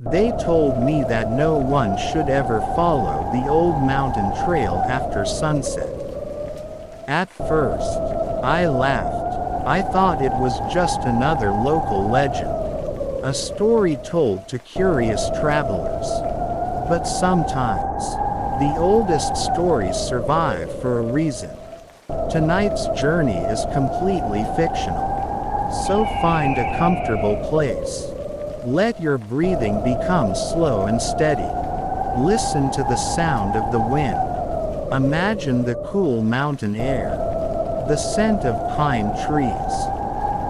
They told me that no one should ever follow the old mountain trail after sunset. At first, I laughed. I thought it was just another local legend, a story told to curious travelers. But sometimes, the oldest stories survive for a reason. Tonight's journey is completely fictional. So find a comfortable place. Let your breathing become slow and steady. Listen to the sound of the wind. Imagine the cool mountain air, the scent of pine trees,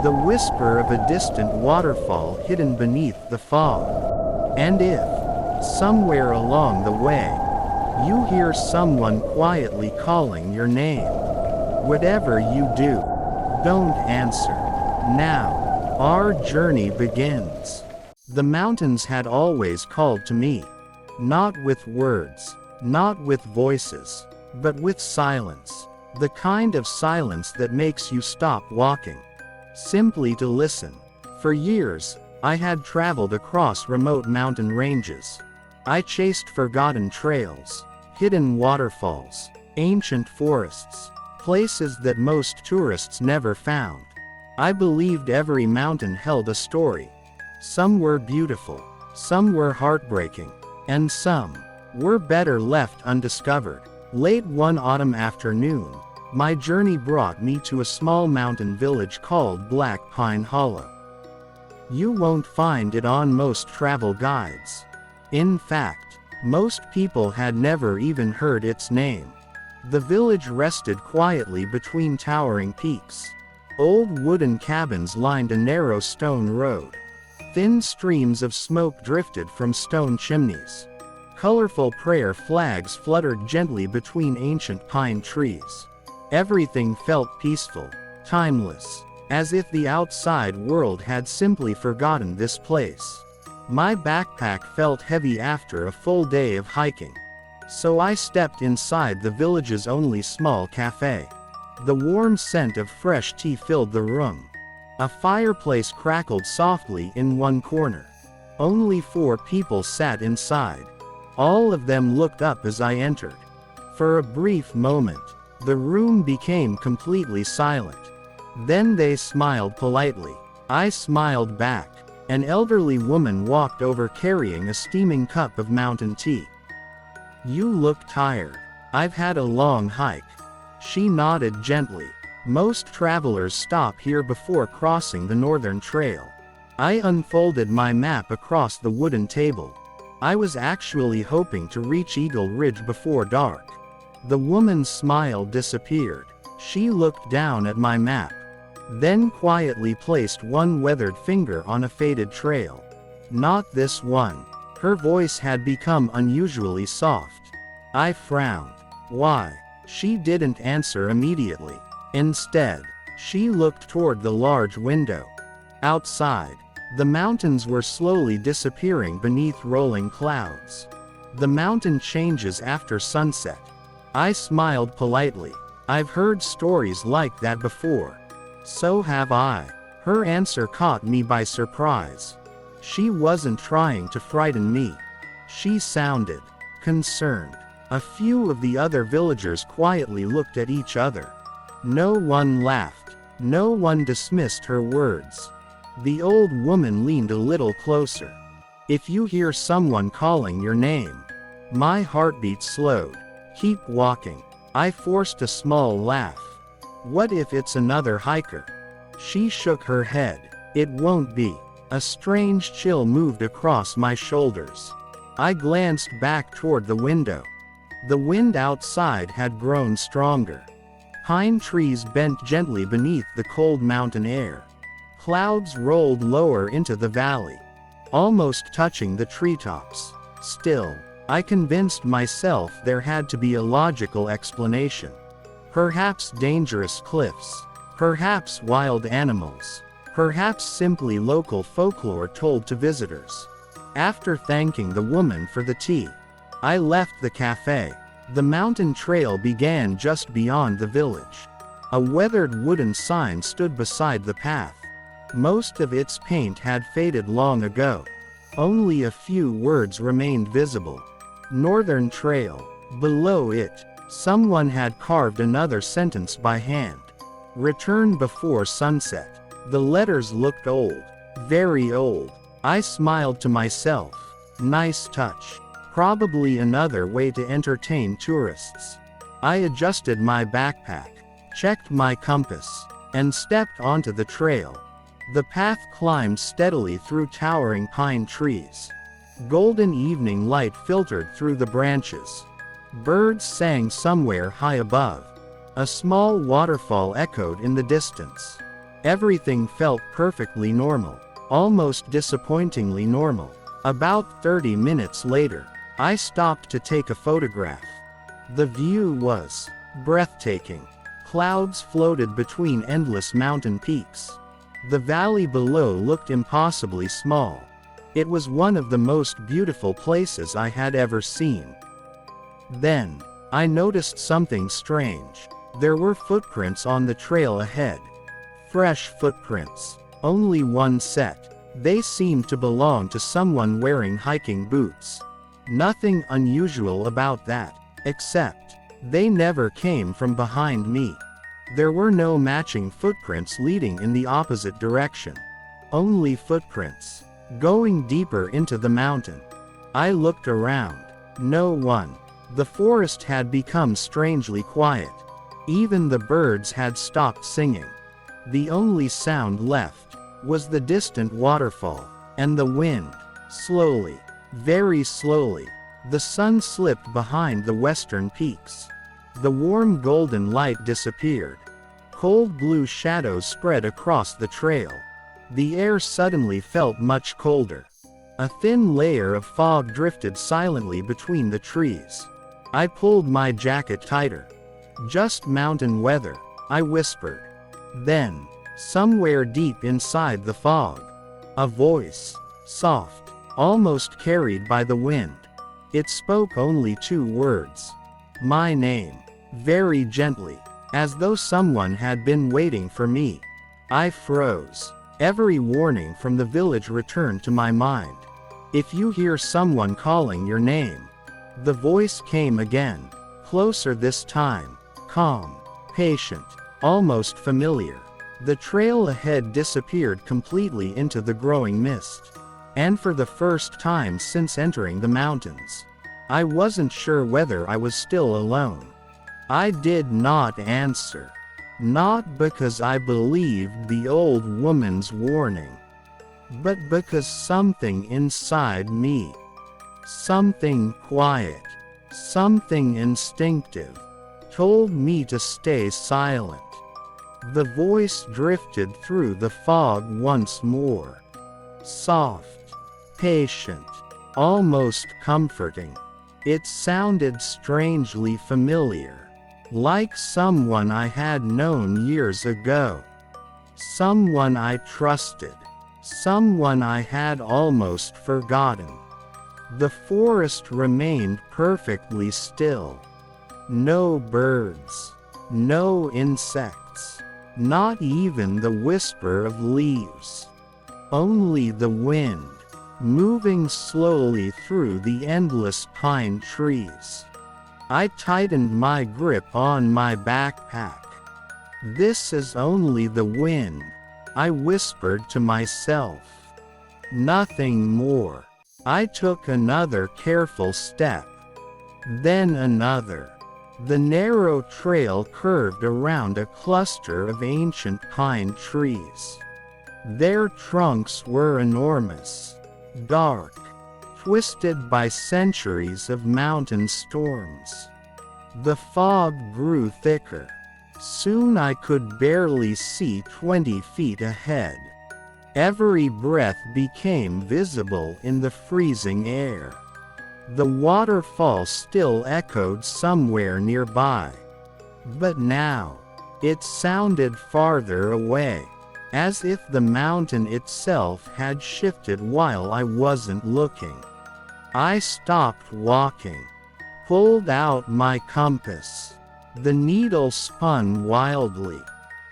the whisper of a distant waterfall hidden beneath the fog. And if, somewhere along the way, you hear someone quietly calling your name, whatever you do, don't answer. Now, our journey begins. The mountains had always called to me, not with words, not with voices, but with silence, the kind of silence that makes you stop walking, simply to listen. For years, I had traveled across remote mountain ranges. I chased forgotten trails, hidden waterfalls, ancient forests, places that most tourists never found. I believed every mountain held a story. Some were beautiful, some were heartbreaking, and some were better left undiscovered. Late one autumn afternoon, my journey brought me to a small mountain village called Black Pine Hollow. You won't find it on most travel guides. In fact, most people had never even heard its name. The village rested quietly between towering peaks. Old wooden cabins lined a narrow stone road. Thin streams of smoke drifted from stone chimneys. Colorful prayer flags fluttered gently between ancient pine trees. Everything felt peaceful, timeless, as if the outside world had simply forgotten this place. My backpack felt heavy after a full day of hiking. So I stepped inside the village's only small cafe. The warm scent of fresh tea filled the room. A fireplace crackled softly in one corner. Only 4 people sat inside. All of them looked up as I entered. For a brief moment, the room became completely silent. Then they smiled politely. I smiled back. An elderly woman walked over carrying a steaming cup of mountain tea. "You look tired. I've had a long hike." She nodded gently. Most travelers stop here before crossing the northern trail. I unfolded my map across the wooden table. I was actually hoping to reach Eagle Ridge before dark. The woman's smile disappeared. She looked down at my map, then quietly placed one weathered finger on a faded trail. "Not this one." Her voice had become unusually soft. I frowned. "Why?" She didn't answer immediately. Instead, she looked toward the large window. Outside, the mountains were slowly disappearing beneath rolling clouds. The mountain changes after sunset. I smiled politely. "I've heard stories like that before." "So have I." Her answer caught me by surprise. She wasn't trying to frighten me. She sounded concerned. A few of the other villagers quietly looked at each other. No one laughed. No one dismissed her words. The old woman leaned a little closer. "If you hear someone calling your name." My heartbeat slowed. "Keep walking." I forced a small laugh. "What if it's another hiker?" She shook her head. "It won't be." A strange chill moved across my shoulders. I glanced back toward the window. The wind outside had grown stronger. Pine trees bent gently beneath the cold mountain air. Clouds rolled lower into the valley, almost touching the treetops. Still, I convinced myself there had to be a logical explanation. Perhaps dangerous cliffs. Perhaps wild animals. Perhaps simply local folklore told to visitors. After thanking the woman for the tea, I left the cafe. The mountain trail began just beyond the village. A weathered wooden sign stood beside the path. Most of its paint had faded long ago. Only a few words remained visible. Northern Trail. Below it, someone had carved another sentence by hand. Return before sunset. The letters looked old. Very old. I smiled to myself. Nice touch. Probably another way to entertain tourists. I adjusted my backpack, checked my compass, and stepped onto the trail. The path climbed steadily through towering pine trees. Golden evening light filtered through the branches. Birds sang somewhere high above. A small waterfall echoed in the distance. Everything felt perfectly normal, almost disappointingly normal. About 30 minutes later, I stopped to take a photograph. The view was breathtaking. Clouds floated between endless mountain peaks. The valley below looked impossibly small. It was one of the most beautiful places I had ever seen. Then, I noticed something strange. There were footprints on the trail ahead. Fresh footprints. Only one set. They seemed to belong to someone wearing hiking boots. Nothing unusual about that, except they never came from behind me. There were no matching footprints leading in the opposite direction. Only footprints, going deeper into the mountain. I looked around. No one. The forest had become strangely quiet. Even the birds had stopped singing. The only sound left was the distant waterfall, and the wind. Slowly, very slowly, the sun slipped behind the western peaks. The warm golden light disappeared. Cold blue shadows spread across the trail. The air suddenly felt much colder. A thin layer of fog drifted silently between the trees. I pulled my jacket tighter. Just mountain weather, I whispered. Then, somewhere deep inside the fog, a voice, soft, almost carried by the wind. It spoke only 2 words. My name, very gently, as though someone had been waiting for me. I froze. Every warning from the village returned to my mind. If you hear someone calling your name. The voice came again, closer this time, calm, patient, almost familiar. The trail ahead disappeared completely into the growing mist. And for the first time since entering the mountains, I wasn't sure whether I was still alone. I did not answer. Not because I believed the old woman's warning, but because something inside me, something quiet, something instinctive, told me to stay silent. The voice drifted through the fog once more. Soft, patient, almost comforting. It sounded strangely familiar. Like someone I had known years ago. Someone I trusted. Someone I had almost forgotten. The forest remained perfectly still. No birds. No insects. Not even the whisper of leaves. Only the wind, moving slowly through the endless pine trees. I tightened my grip on my backpack. This is only the wind, I whispered to myself. Nothing more. I took another careful step. Then another. The narrow trail curved around a cluster of ancient pine trees. Their trunks were enormous, dark, twisted by centuries of mountain storms. The fog grew thicker. Soon I could barely see 20 feet ahead. Every breath became visible in the freezing air. The waterfall still echoed somewhere nearby. But now, it sounded farther away, as if the mountain itself had shifted while I wasn't looking. I stopped walking, pulled out my compass. The needle spun wildly.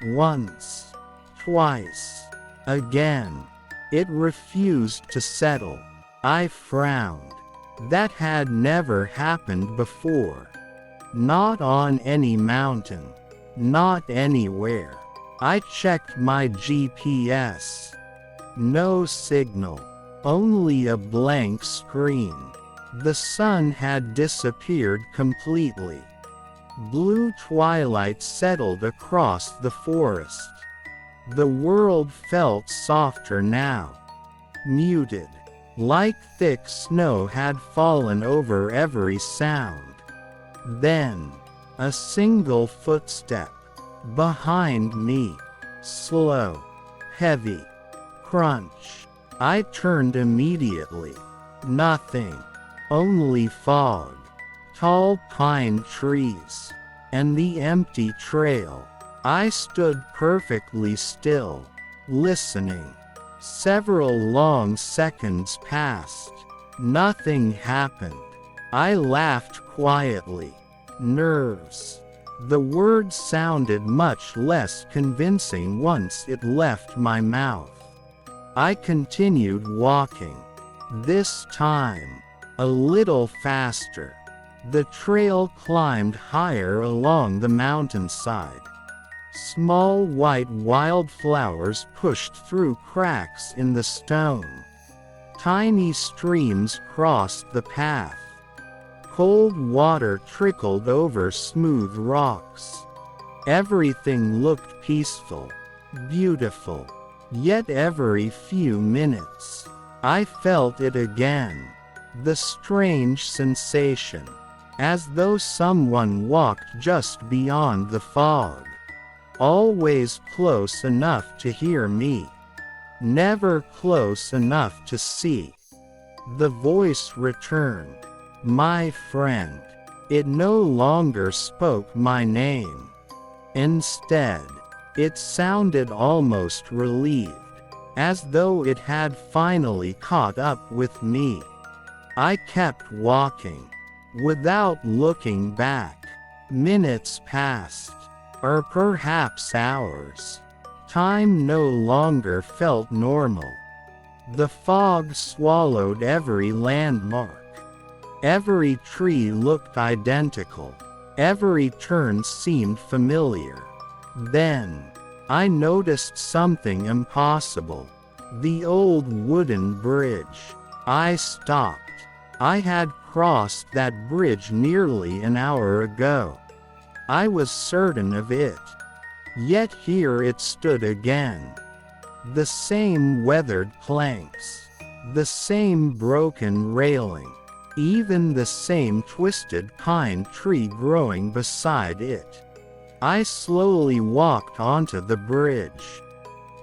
Once, twice, again. It refused to settle. I frowned. That had never happened before. Not on any mountain. Not anywhere. I checked my GPS. No signal. Only a blank screen. The sun had disappeared completely. Blue twilight settled across the forest. The world felt softer now. Muted. Like thick snow had fallen over every sound. Then, a single footstep. Behind me. Slow. Heavy. Crunch. I turned immediately. Nothing. Only fog. Tall pine trees. And the empty trail. I stood perfectly still, listening. Several long seconds passed. Nothing happened. I laughed quietly. Nerves. The word sounded much less convincing once it left my mouth. I continued walking. This time, a little faster. The trail climbed higher along the mountainside. Small white wildflowers pushed through cracks in the stone. Tiny streams crossed the path. Cold water trickled over smooth rocks. Everything looked peaceful, beautiful. Yet every few minutes, I felt it again. The strange sensation, as though someone walked just beyond the fog. Always close enough to hear me. Never close enough to see. The voice returned. My friend. It no longer spoke my name. Instead, it sounded almost relieved, as though it had finally caught up with me. I kept walking, without looking back. Minutes passed. Or perhaps hours. Time no longer felt normal. The fog swallowed every landmark. Every tree looked identical. Every turn seemed familiar. Then, I noticed something impossible. The old wooden bridge. I stopped. I had crossed that bridge nearly an hour ago. I was certain of it. Yet here it stood again. The same weathered planks. The same broken railing. Even the same twisted pine tree growing beside it. I slowly walked onto the bridge.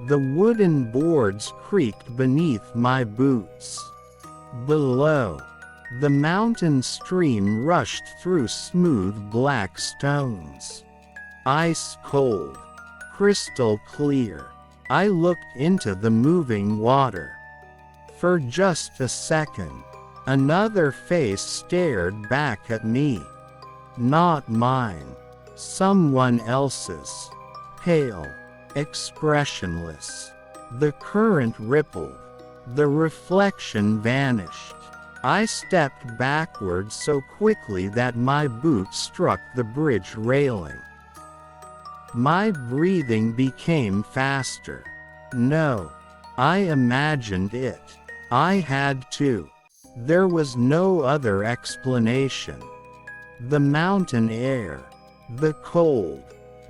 The wooden boards creaked beneath my boots. Below, the mountain stream rushed through smooth black stones. Ice cold, crystal clear. I looked into the moving water. For just a second, another face stared back at me. Not mine. Someone else's. Pale, expressionless. The current rippled. The reflection vanished. I stepped backward so quickly that my boot struck the bridge railing. My breathing became faster. No, I imagined it. I had to. There was no other explanation. The mountain air, the cold,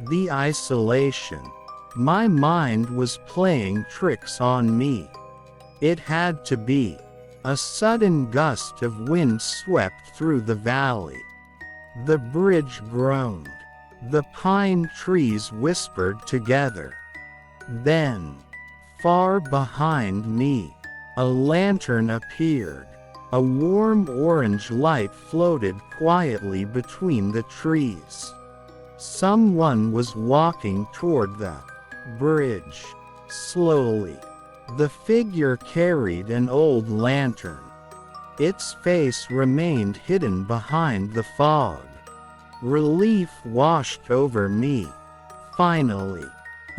the isolation. My mind was playing tricks on me. It had to be. A sudden gust of wind swept through the valley. The bridge groaned. The pine trees whispered together. Then, far behind me, a lantern appeared. A warm orange light floated quietly between the trees. Someone was walking toward the bridge, slowly. The figure carried an old lantern. Its face remained hidden behind the fog. Relief washed over me. Finally,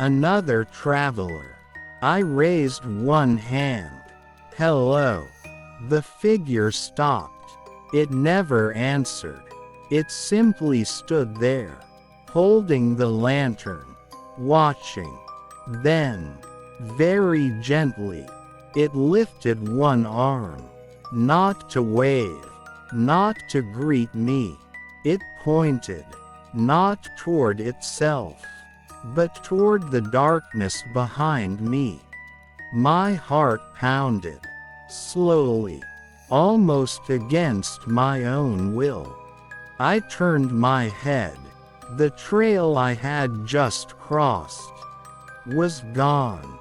another traveler. I raised one hand. Hello. The figure stopped. It never answered. It simply stood there, holding the lantern, watching. Then, very gently, it lifted one arm, not to wave, not to greet me. It pointed, not toward itself, but toward the darkness behind me. My heart pounded, slowly, almost against my own will. I turned my head. The trail I had just crossed was gone.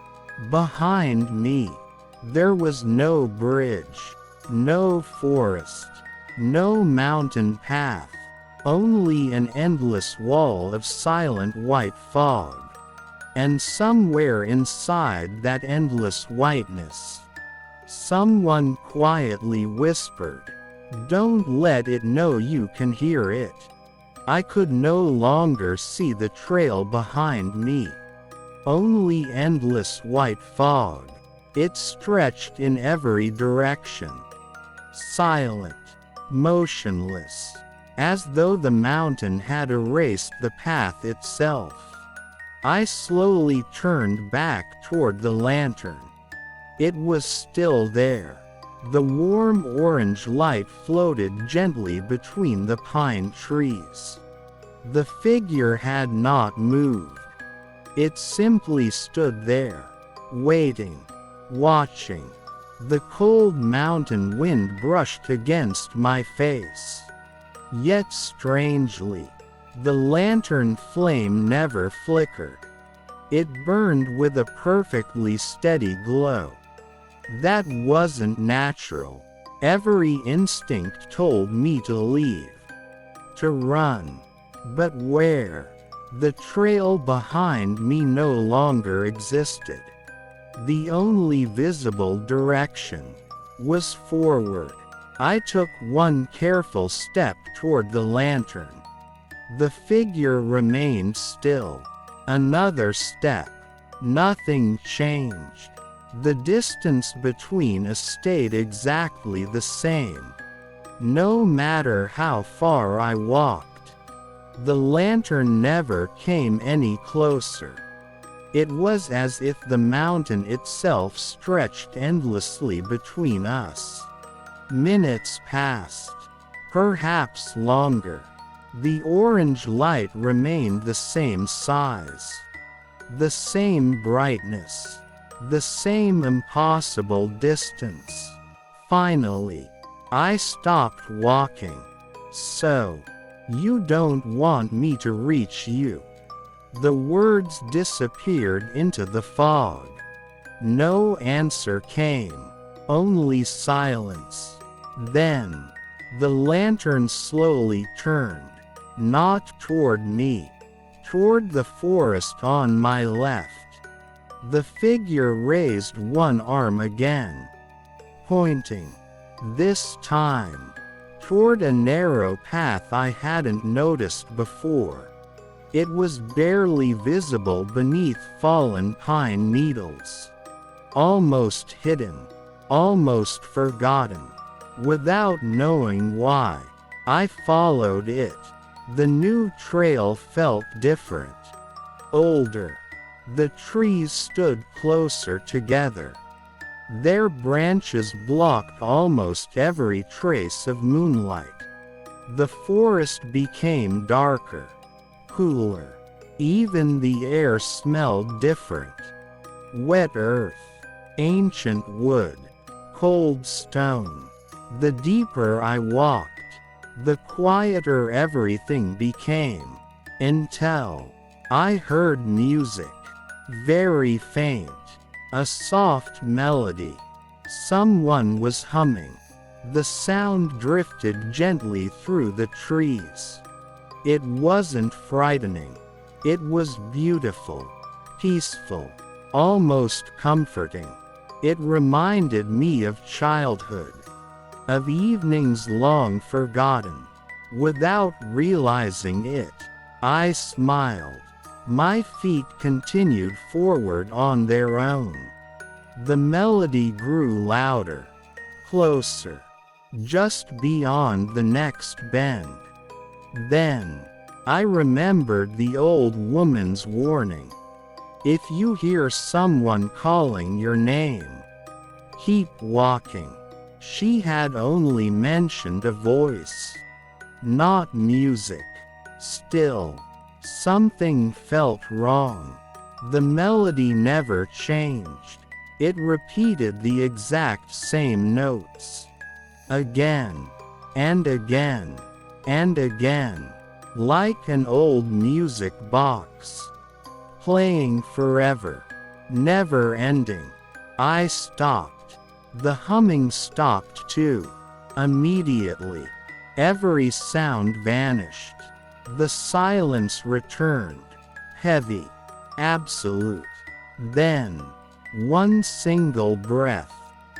Behind me, there was no bridge, no forest, no mountain path, only an endless wall of silent white fog. And somewhere inside that endless whiteness, someone quietly whispered, "Don't let it know you can hear it." I could no longer see the trail behind me. Only endless white fog. It stretched in every direction. Silent, motionless, as though the mountain had erased the path itself. I slowly turned back toward the lantern. It was still there. The warm orange light floated gently between the pine trees. The figure had not moved. It simply stood there, waiting, watching. The cold mountain wind brushed against my face. Yet strangely, the lantern flame never flickered. It burned with a perfectly steady glow. That wasn't natural. Every instinct told me to leave, to run. But where? The trail behind me no longer existed. The only visible direction was forward. I took one careful step toward the lantern. The figure remained still. Another step. Nothing changed. The distance between us stayed exactly the same. No matter how far I walked, the lantern never came any closer. It was as if the mountain itself stretched endlessly between us. Minutes passed, perhaps longer. The orange light remained the same size, the same brightness, the same impossible distance. Finally, I stopped walking. "So, you don't want me to reach you?" The words disappeared into the fog. No answer came, only silence. Then, the lantern slowly turned, not toward me, toward the forest on my left. The figure raised one arm again, pointing, this time, toward a narrow path I hadn't noticed before. It was barely visible beneath fallen pine needles. Almost hidden, almost forgotten. Without knowing why, I followed it. The new trail felt different, older. The trees stood closer together. Their branches blocked almost every trace of moonlight. The forest became darker, cooler. Even the air smelled different. Wet earth, ancient wood, cold stone. The deeper I walked, the quieter everything became, until I heard music, very faint, a soft melody. Someone was humming. The sound drifted gently through the trees. It wasn't frightening. It was beautiful, peaceful, almost comforting. It reminded me of childhood, of evenings long forgotten. Without realizing it, I smiled. My feet continued forward on their own. The melody grew louder, Closer. Just beyond the next bend. Then, I remembered the old woman's warning. If you hear someone calling your name, keep walking. She had only mentioned a voice, not music. Still, something felt wrong. The melody never changed. It repeated the exact same notes. Again, and again, and again, like an old music box. Playing forever, never ending. I stopped. The humming stopped too. Immediately. Every sound vanished. The silence returned. Heavy. Absolute. Then, one single breath.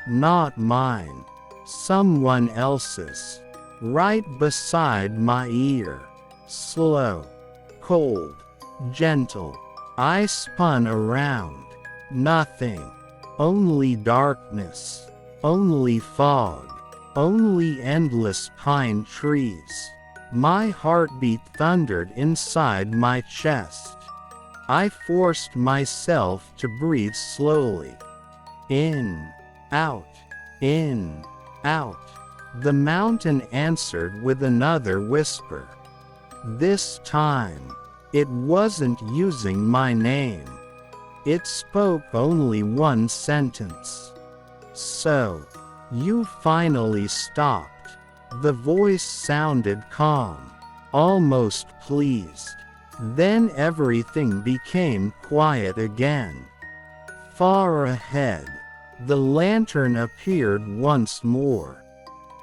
Not mine. Someone else's. Right beside my ear. Slow. Cold. Gentle. I spun around. Nothing. Only darkness. Only fog. Only endless pine trees. My heartbeat thundered inside my chest. I forced myself to breathe slowly. In. Out. In. Out. The mountain answered with another whisper. This time, it wasn't using my name. It spoke only one sentence. So, you finally stopped. The voice sounded calm, almost pleased. Then everything became quiet again. Far ahead, the lantern appeared once more.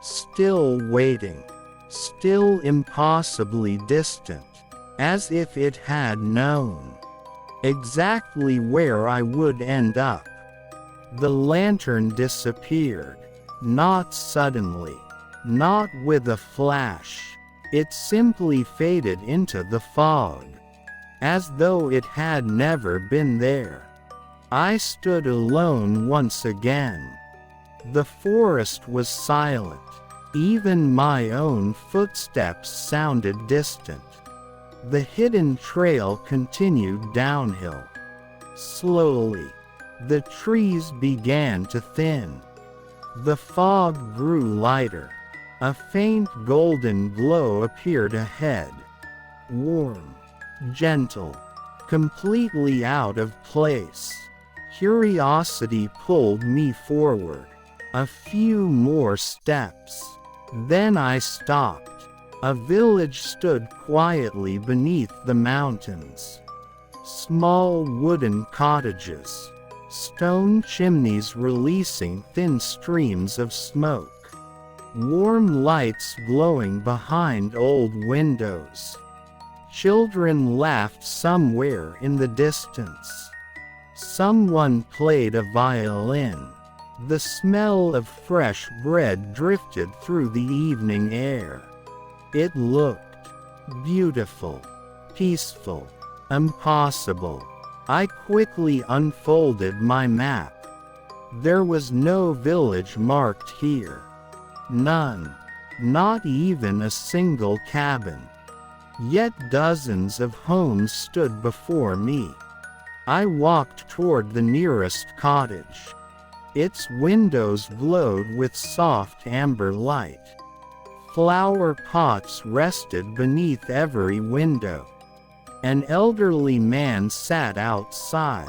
Still waiting. Still impossibly distant. As if it had known exactly where I would end up. The lantern disappeared. Not suddenly. Not with a flash. It simply faded into the fog. As though it had never been there. I stood alone once again. The forest was silent. Even my own footsteps sounded distant. The hidden trail continued downhill. Slowly, the trees began to thin. The fog grew lighter. A faint golden glow appeared ahead. Warm, gentle, completely out of place. Curiosity pulled me forward. A few more steps. Then I stopped. A village stood quietly beneath the mountains. Small wooden cottages. Stone chimneys releasing thin streams of smoke. Warm lights glowing behind old windows. Children laughed somewhere in the distance. Someone played a violin. The smell of fresh bread drifted through the evening air. It looked beautiful, peaceful, impossible. I quickly unfolded my map. There was no village marked here. None. Not even a single cabin. Yet dozens of homes stood before me. I walked toward the nearest cottage. Its windows glowed with soft amber light. Flower pots rested beneath every window. An elderly man sat outside,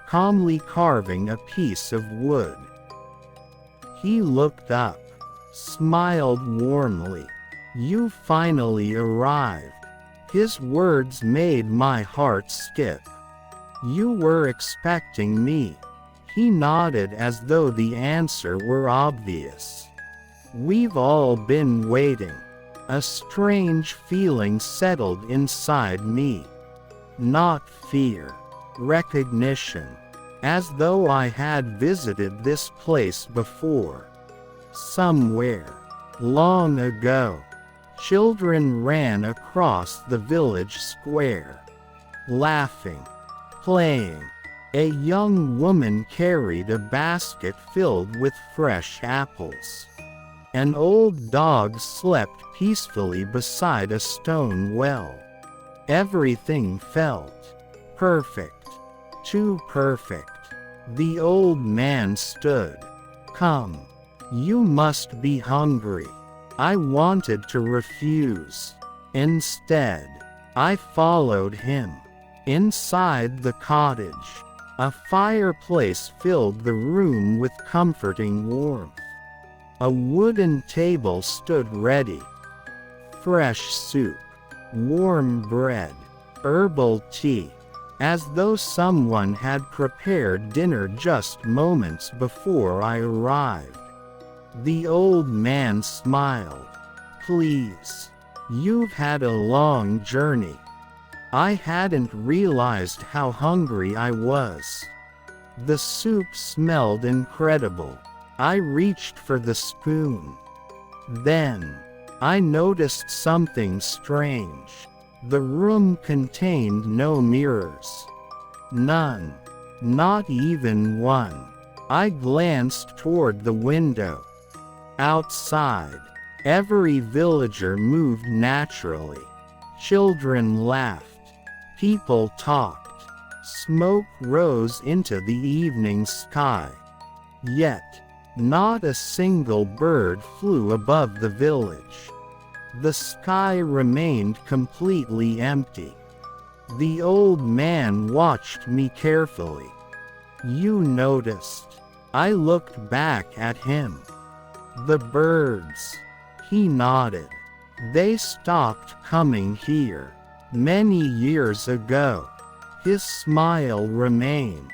calmly carving a piece of wood. He looked up, smiled warmly. "You finally arrived." His words made my heart skip. "You were expecting me." He nodded as though the answer were obvious. "We've all been waiting." A strange feeling settled inside me. Not fear, recognition, as though I had visited this place before. Somewhere, long ago, children ran across the village square, laughing, playing, A young woman carried a basket filled with fresh apples. An old dog slept peacefully beside a stone well. Everything felt perfect. Too perfect. The old man stood. "Come. You must be hungry." I wanted to refuse. Instead, I followed him. Inside the cottage, a fireplace filled the room with comforting warmth. A wooden table stood ready. Fresh soup, warm bread, herbal tea, as though someone had prepared dinner just moments before I arrived. The old man smiled. "Please. You've had a long journey." I hadn't realized how hungry I was. The soup smelled incredible. I reached for the spoon. Then, I noticed something strange. The room contained no mirrors. None. Not even one. I glanced toward the window. Outside, every villager moved naturally. Children laughed. People talked. Smoke rose into the evening sky. Yet, not a single bird flew above the village. The sky remained completely empty. The old man watched me carefully. "You noticed." I looked back at him. "The birds." He nodded. "They stopped coming here many years ago." His smile remained,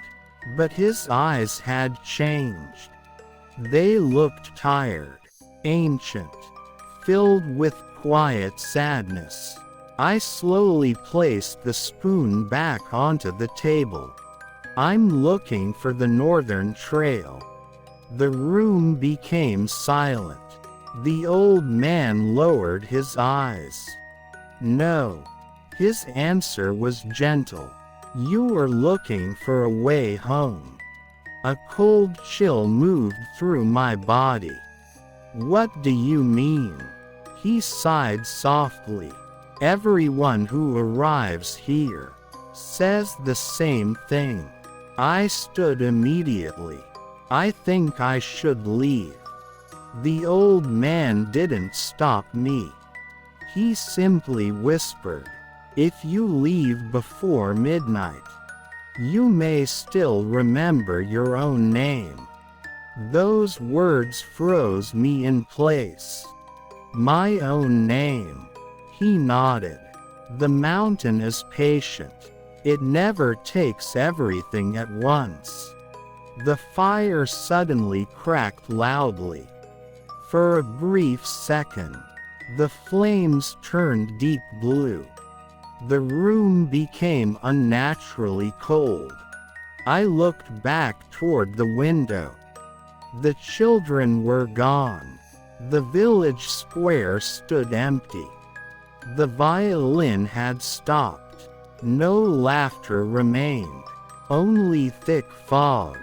but his eyes had changed. They looked tired, ancient, filled with quiet sadness. I slowly placed the spoon back onto the table. "I'm looking for the northern trail." The room became silent. The old man lowered his eyes. "No." His answer was gentle. "You are looking for a way home." A cold chill moved through my body. "What do you mean?" He sighed softly. "Everyone who arrives here says the same thing." I stood immediately. "I think I should leave." The old man didn't stop me. He simply whispered, "If you leave before midnight, you may still remember your own name." Those words froze me in place. "My own name." He nodded. "The mountain is patient. It never takes everything at once." The fire suddenly cracked loudly. For a brief second, the flames turned deep blue. The room became unnaturally cold. I looked back toward the window. The children were gone. The village square stood empty. The violin had stopped. No laughter remained. Only thick fog,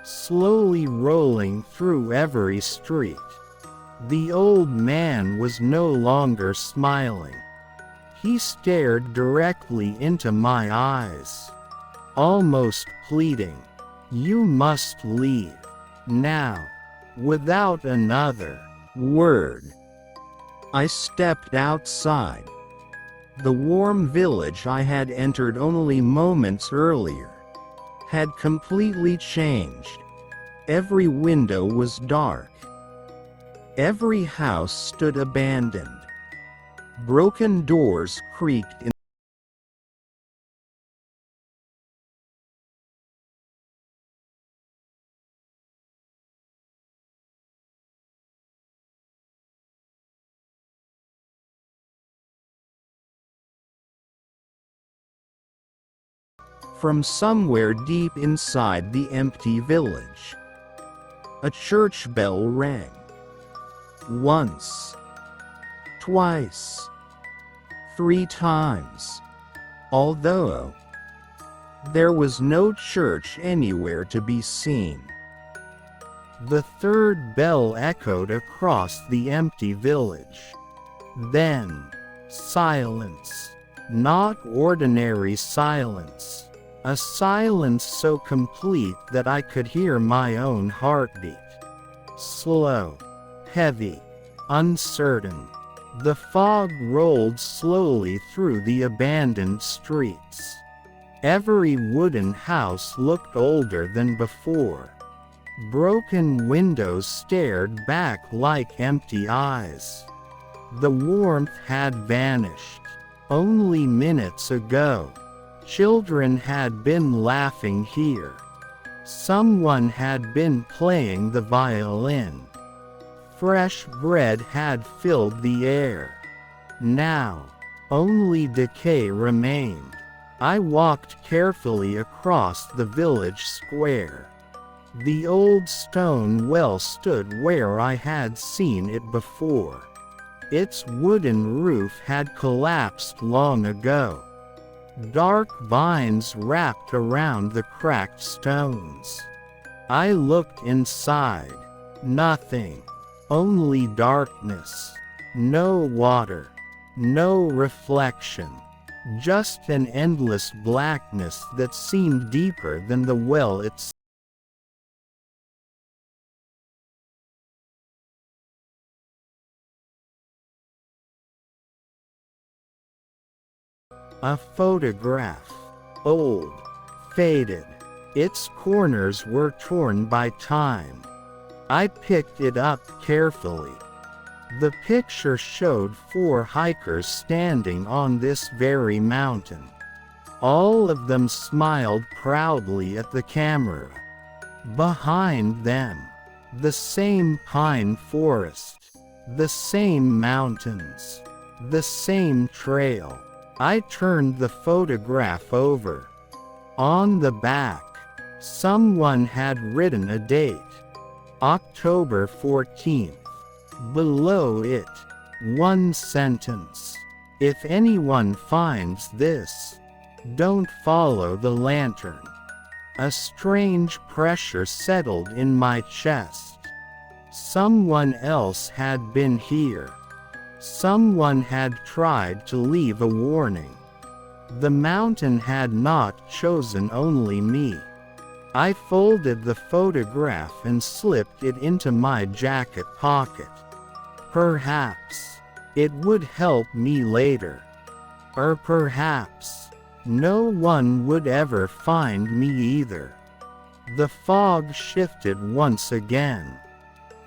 slowly rolling through every street. The old man was no longer smiling. He stared directly into my eyes, almost pleading, "You must leave. Now." Without another word, I stepped outside. The warm village I had entered only moments earlier had completely changed. Every window was dark. Every house stood abandoned. Broken doors creaked in. From somewhere deep inside the empty village, a church bell rang. Once, twice, 3 times. Although There was no church anywhere to be seen. The third bell echoed across the empty village. Then, silence. Not ordinary silence. A silence so complete that I could hear my own heartbeat. Slow, heavy, uncertain. The fog rolled slowly through the abandoned streets. Every wooden house looked older than before. Broken windows stared back like empty eyes. The warmth had vanished. Only minutes ago, children had been laughing here. Someone had been playing the violin. Fresh bread had filled the air. Now, only decay remained. I walked carefully across the village square. The old stone well stood where I had seen it before. Its wooden roof had collapsed long ago. Dark vines wrapped around the cracked stones. I looked inside. Nothing. Only darkness. No water. No reflection. Just an endless blackness that seemed deeper than the well itself. A photograph. Old. Faded. Its corners were torn by time. I picked it up carefully. The picture showed 4 hikers standing on this very mountain. All of them smiled proudly at the camera. Behind them, the same pine forest, the same mountains, the same trail. I turned the photograph over. On the back, someone had written a date. October 14th. Below it, one sentence. If anyone finds this, don't follow the lantern. A strange pressure settled in my chest. Someone else had been here. Someone had tried to leave a warning. The mountain had not chosen only me. I folded the photograph and slipped it into my jacket pocket. Perhaps it would help me later. Or perhaps no one would ever find me either. The fog shifted once again.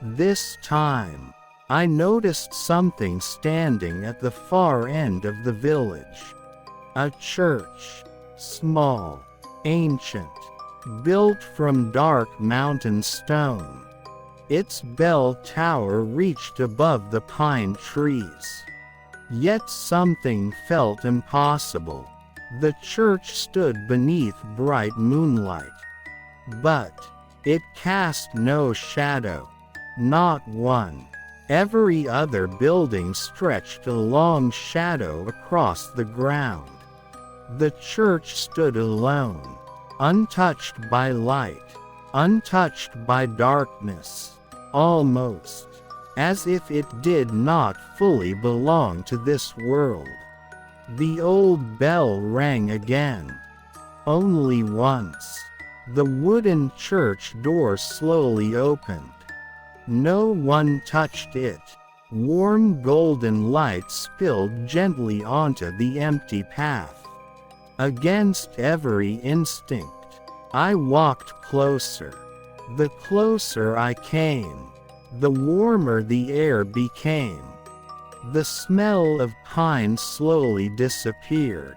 This time, I noticed something standing at the far end of the village. A church, small, ancient, built from dark mountain stone. Its bell tower reached above the pine trees. Yet something felt impossible. The church stood beneath bright moonlight. But it cast no shadow. Not one. Every other building stretched a long shadow across the ground. The church stood alone, untouched by light, untouched by darkness, almost as if it did not fully belong to this world. The old bell rang again. Only once. The wooden church door slowly opened. No one touched it. Warm golden light spilled gently onto the empty path. Against every instinct, I walked closer. The closer I came, the warmer the air became. The smell of pine slowly disappeared.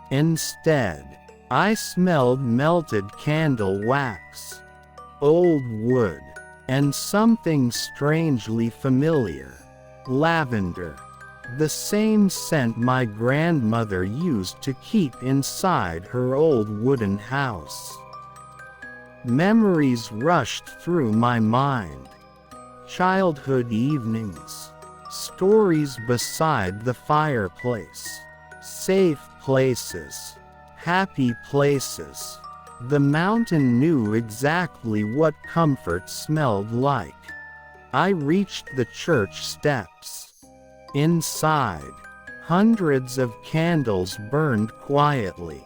Instead, I smelled melted candle wax, old wood, and something strangely familiar. Lavender. The same scent my grandmother used to keep inside her old wooden house. Memories rushed through my mind. Childhood evenings. Stories beside the fireplace. Safe places. happy places. The mountain knew exactly what comfort smelled like. I reached the church steps. Inside, hundreds of candles burned quietly.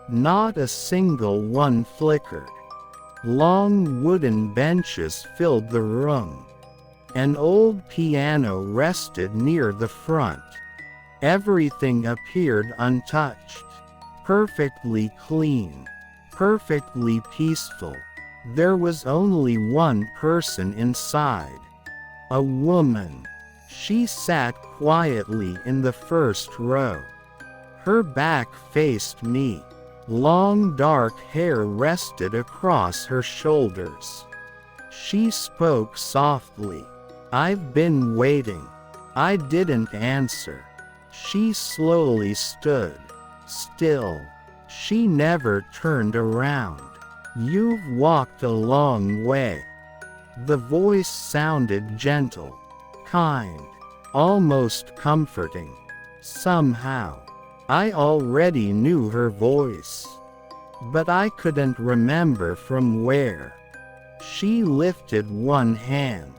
Not a single one flickered. Long wooden benches filled the room. An old piano rested near the front. Everything appeared untouched, perfectly clean, perfectly peaceful. There was only one person inside. A woman. She sat quietly in the first row. Her back faced me. Long dark hair rested across her shoulders. She spoke softly. "I've been waiting." I didn't answer. She slowly stood still. She never turned around. "You've walked a long way." The voice sounded gentle, kind, almost comforting. Somehow, I already knew her voice, but I couldn't remember from where. She lifted one hand,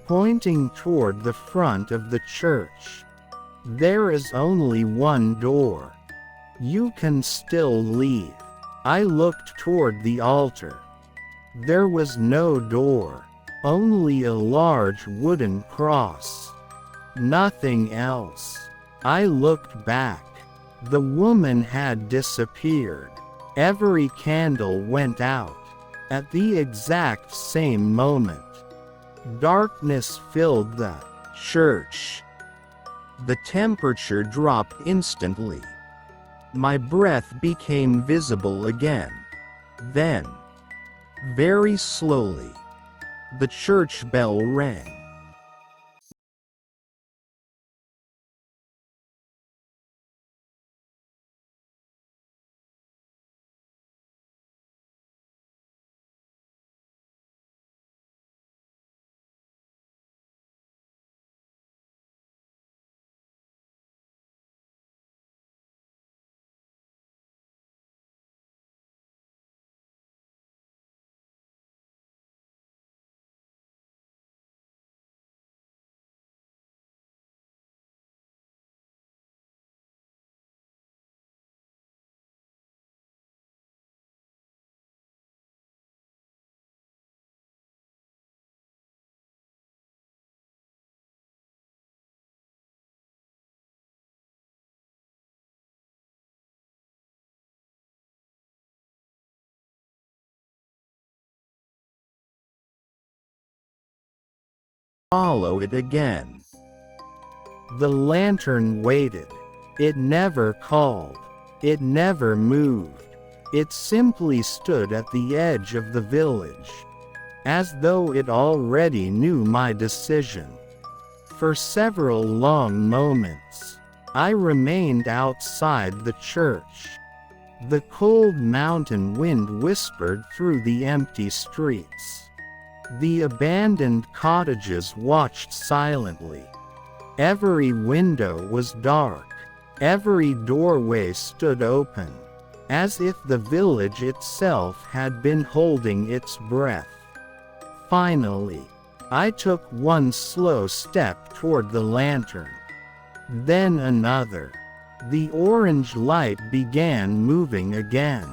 pointing toward the front of the church. "There is only one door. You can still leave." I looked toward the altar. There was no door, only a large wooden cross. Nothing else. I looked back. The woman had disappeared. Every candle went out. At the exact same moment, darkness filled the church. The temperature dropped instantly. My breath became visible again. Then, very slowly, the church bell rang. Follow it again. The lantern waited. It never called. It never moved. It simply stood at the edge of the village, as though it already knew my decision. For several long moments, I remained outside the church. The cold mountain wind whispered through the empty streets. The abandoned cottages watched silently. Every window was dark. Every doorway stood open, as if the village itself had been holding its breath. Finally, I took one slow step toward the lantern. Then another. The orange light began moving again.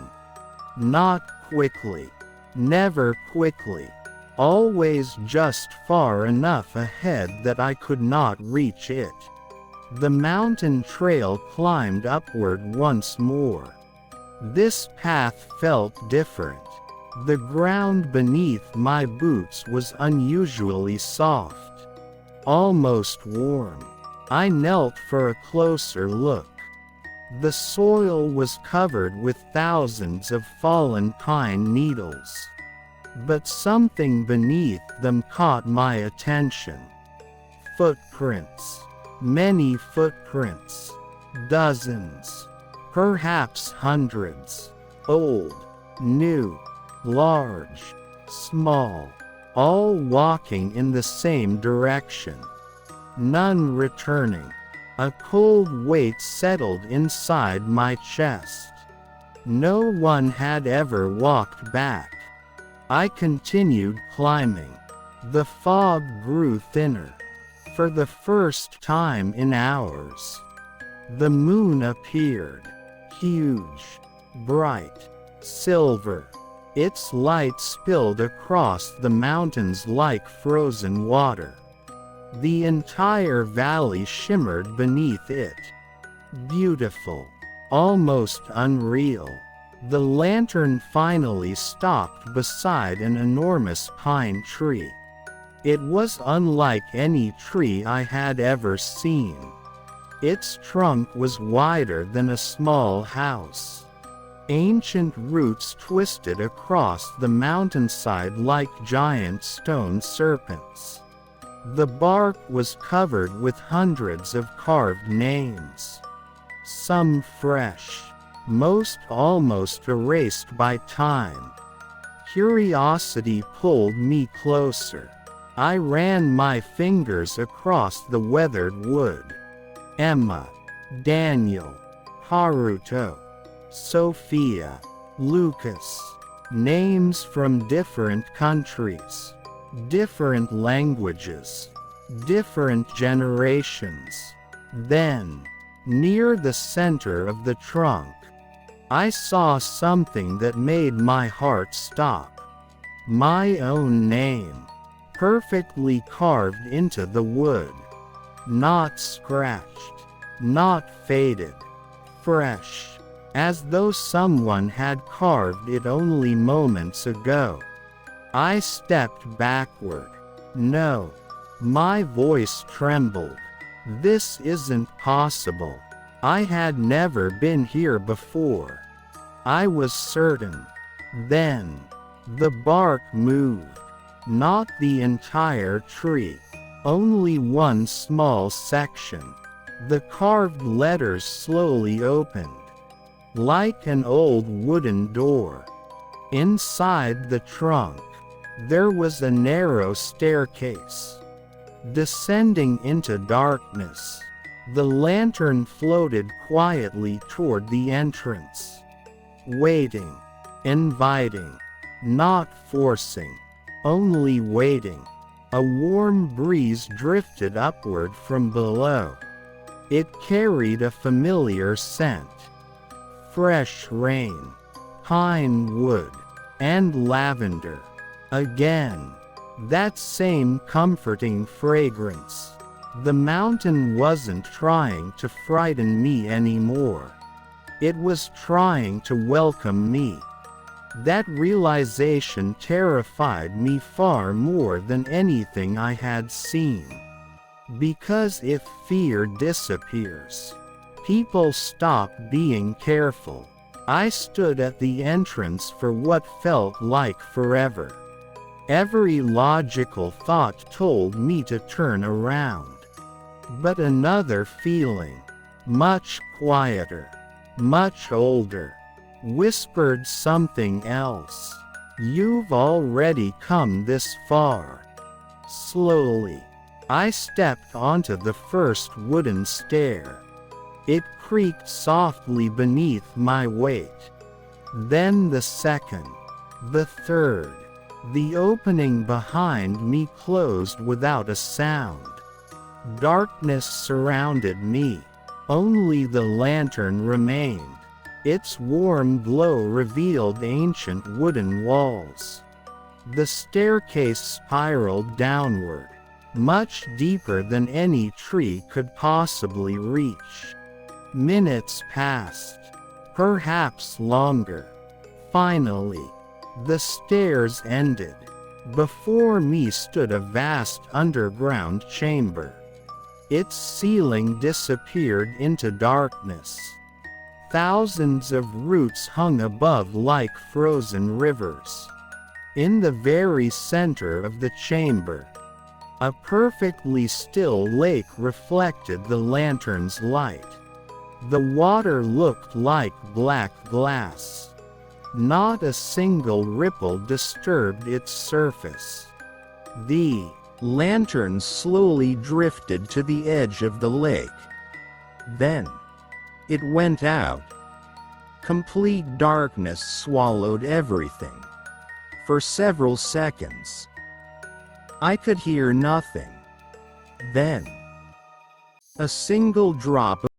Not quickly. Never quickly. Always just far enough ahead that I could not reach it. The mountain trail climbed upward once more. This path felt different. The ground beneath my boots was unusually soft, almost warm. I knelt for a closer look. The soil was covered with thousands of fallen pine needles. But something beneath them caught my attention. Footprints. Many footprints. Dozens. Perhaps hundreds. Old. New. Large. Small. All walking in the same direction. None returning. A cold weight settled inside my chest. No one had ever walked back. I continued climbing. The fog grew thinner. For the first time in hours, the moon appeared, huge, bright, silver. Its light spilled across the mountains like frozen water. The entire valley shimmered beneath it. Beautiful, almost unreal. The lantern finally stopped beside an enormous pine tree. It was unlike any tree I had ever seen. Its trunk was wider than a small house. Ancient roots twisted across the mountainside like giant stone serpents. The bark was covered with hundreds of carved names. Some fresh, most almost erased by time. Curiosity pulled me closer. I ran my fingers across the weathered wood. Emma, Daniel, Haruto, Sophia, Lucas. Names from different countries, different languages, different generations. Then, near the center of the trunk, I saw something that made my heart stop. My own name, perfectly carved into the wood. Not scratched, not faded, fresh, as though someone had carved it only moments ago. I stepped backward. No. My voice trembled. This isn't possible. I had never been here before. I was certain. Then, the bark moved. Not the entire tree. Only one small section. The carved letters slowly opened. Like an old wooden door. Inside the trunk, there was a narrow staircase. Descending into darkness, the lantern floated quietly toward the entrance. Waiting. Inviting. Not forcing. Only waiting. A warm breeze drifted upward from below. It carried a familiar scent. Fresh rain, pine wood, and lavender. Again, that same comforting fragrance. The mountain wasn't trying to frighten me anymore. It was trying to welcome me. That realization terrified me far more than anything I had seen. Because if fear disappears, people stop being careful. I stood at the entrance for what felt like forever. Every logical thought told me to turn around. But another feeling, much quieter, much older, whispered something else. You've already come this far. Slowly, I stepped onto the first wooden stair. It creaked softly beneath my weight. Then the second, the third. The opening behind me closed without a sound. Darkness surrounded me. Only the lantern remained. Its warm glow revealed ancient wooden walls. The staircase spiraled downward, much deeper than any tree could possibly reach. Minutes passed, perhaps longer. Finally, the stairs ended. Before me stood a vast underground chamber. Its ceiling disappeared into darkness. Thousands of roots hung above like frozen rivers. In the very center of the chamber, a perfectly still lake reflected the lantern's light. The water looked like black glass. Not a single ripple disturbed its surface. The lantern slowly drifted to the edge of the lake. Then, it went out. Complete darkness swallowed everything. For several seconds, I could hear nothing. Then, a single drop of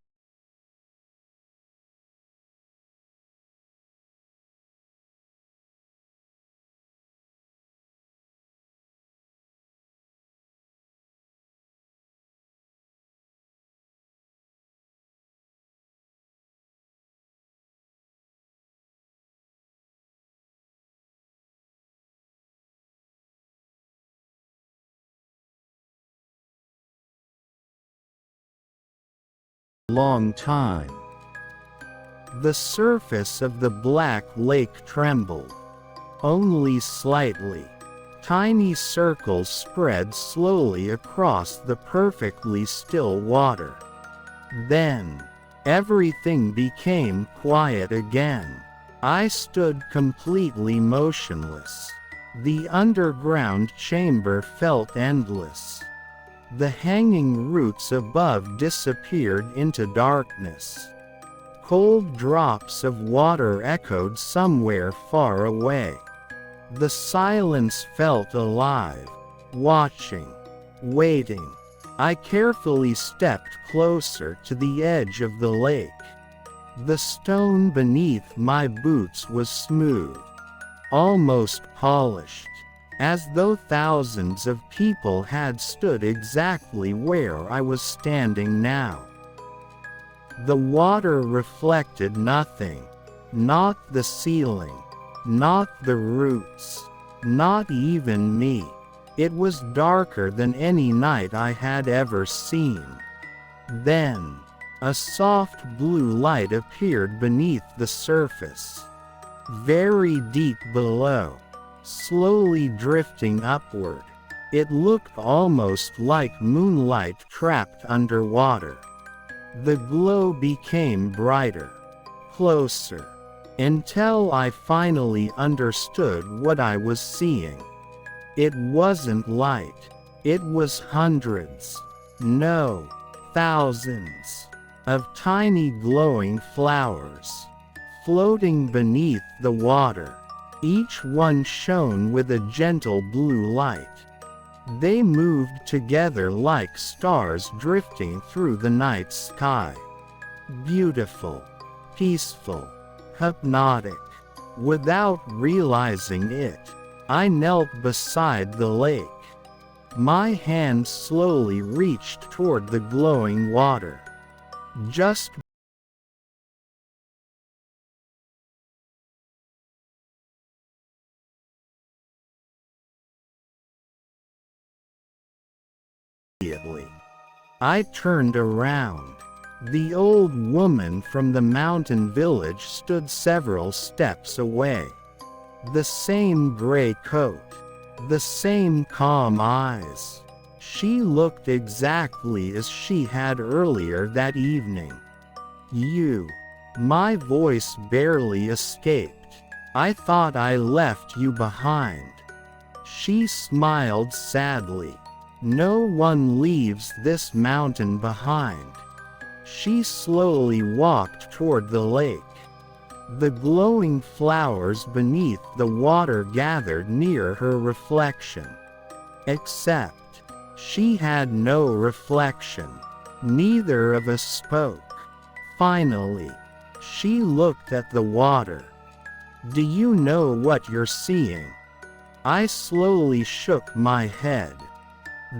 a long time. The surface of the black lake trembled, only slightly. Tiny circles spread slowly across the perfectly still water. Then, everything became quiet again. I stood completely motionless. The underground chamber felt endless. The hanging roots above disappeared into darkness. Cold drops of water echoed somewhere far away. The silence felt alive, watching, waiting. I carefully stepped closer to the edge of the lake. The stone beneath my boots was smooth, almost polished, as though thousands of people had stood exactly where I was standing now. The water reflected nothing, not the ceiling, not the roots, not even me. It was darker than any night I had ever seen. Then, a soft blue light appeared beneath the surface, very deep below, slowly drifting upward. It looked almost like moonlight trapped underwater. The glow became brighter, closer, until I finally understood what I was seeing. It wasn't light, it was hundreds, no, thousands, of tiny glowing flowers, floating beneath the water. Each one shone with a gentle blue light. They moved together like stars drifting through the night sky. Beautiful, peaceful, hypnotic. Without realizing it, I knelt beside the lake. My hand slowly reached toward the glowing water. Just immediately, I turned around. The old woman from the mountain village stood several steps away. The same gray coat, the same calm eyes. She looked exactly as she had earlier that evening. "You." My voice barely escaped. "I thought I left you behind." She smiled sadly. "No one leaves this mountain behind." She slowly walked toward the lake. The glowing flowers beneath the water gathered near her reflection. Except, she had no reflection. Neither of us spoke. Finally, she looked at the water. "Do you know what you're seeing?" I slowly shook my head.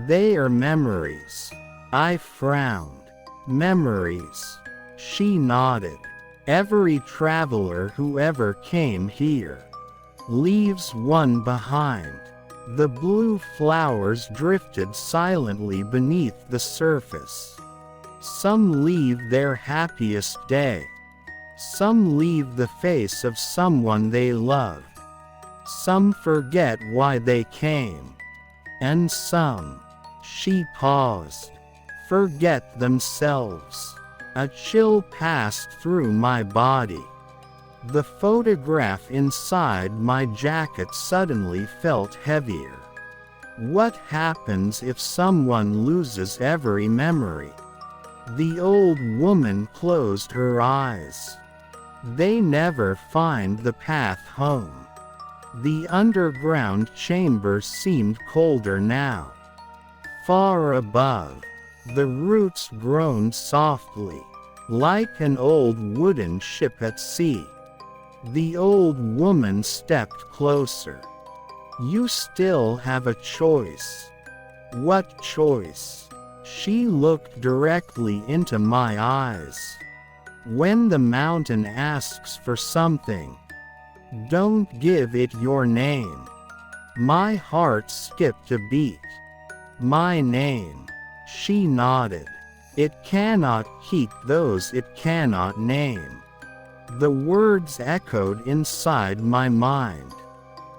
"They are memories." I frowned. "Memories." She nodded. "Every traveler who ever came here leaves one behind." The blue flowers drifted silently beneath the surface. Some leave their happiest day. Some leave the face of someone they love. Some forget why they came. And some, she paused, forget themselves. A chill passed through my body. The photograph inside my jacket suddenly felt heavier. What happens if someone loses every memory? The old woman closed her eyes. They never find the path home. The underground chamber seemed colder now. Far above, the roots groaned softly, like an old wooden ship at sea. The old woman stepped closer. "You still have a choice." "What choice?" She looked directly into my eyes. "When the mountain asks for something, don't give it your name." My heart skipped a beat. "My name?" She nodded. "It cannot keep those it cannot name." The words echoed inside my mind.